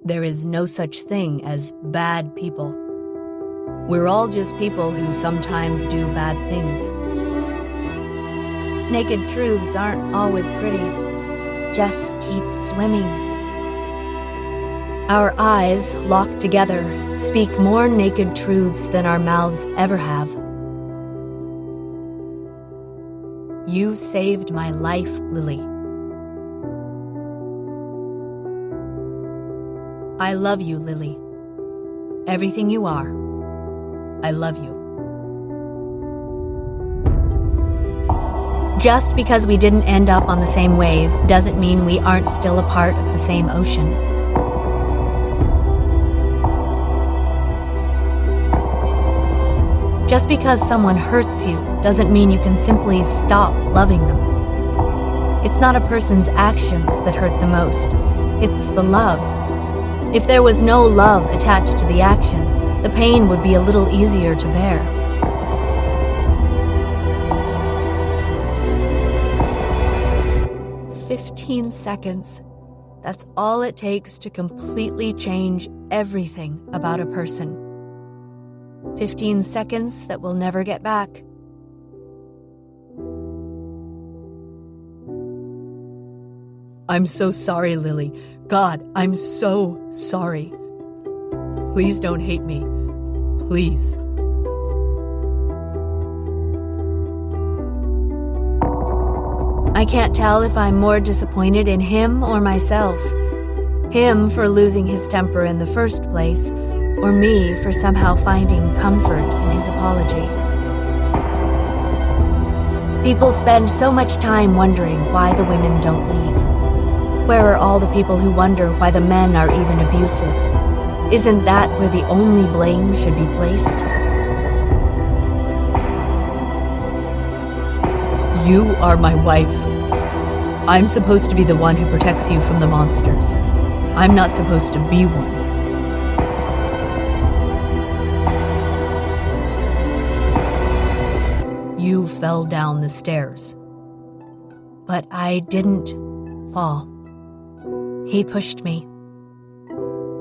There is no such thing as bad people. We're all just people who sometimes do bad things. Naked truths aren't always pretty. Just keep swimming. Our eyes, locked together, speak more naked truths than our mouths ever have. You saved my life, Lily. I love you, Lily. Everything you are, I love you. Just because we didn't end up on the same wave doesn't mean we aren't still a part of the same ocean. Just because someone hurts you doesn't mean you can simply stop loving them. It's not a person's actions that hurt the most. It's the love. If there was no love attached to the action, the pain would be a little easier to bear. "15 seconds. That's all it takes to completely change everything about a person. 15 seconds that we'll never get back." I'm so sorry, Lily. God, I'm so sorry. Please don't hate me. Please. I can't tell if I'm more disappointed in him or myself. Him for losing his temper in the first place, or me for somehow finding comfort in his apology. People spend so much time wondering why the women don't leave. Where are all the people who wonder why the men are even abusive? Isn't that where the only blame should be placed? You are my wife. I'm supposed to be the one who protects you from the monsters. I'm not supposed to be one. You fell down the stairs. But I didn't fall. He pushed me.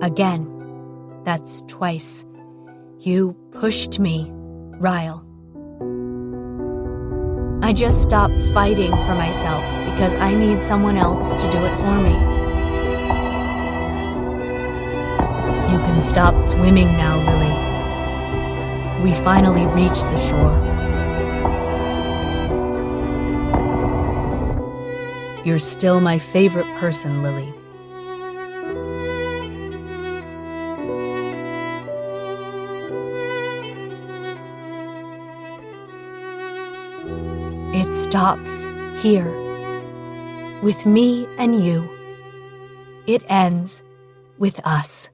Again. That's twice. You pushed me, Ryle. I just stopped fighting for myself because I need someone else to do it for me. You can stop swimming now, Lily. We finally reached the shore. You're still my favorite person, Lily. It stops here, with me and you. It ends with us.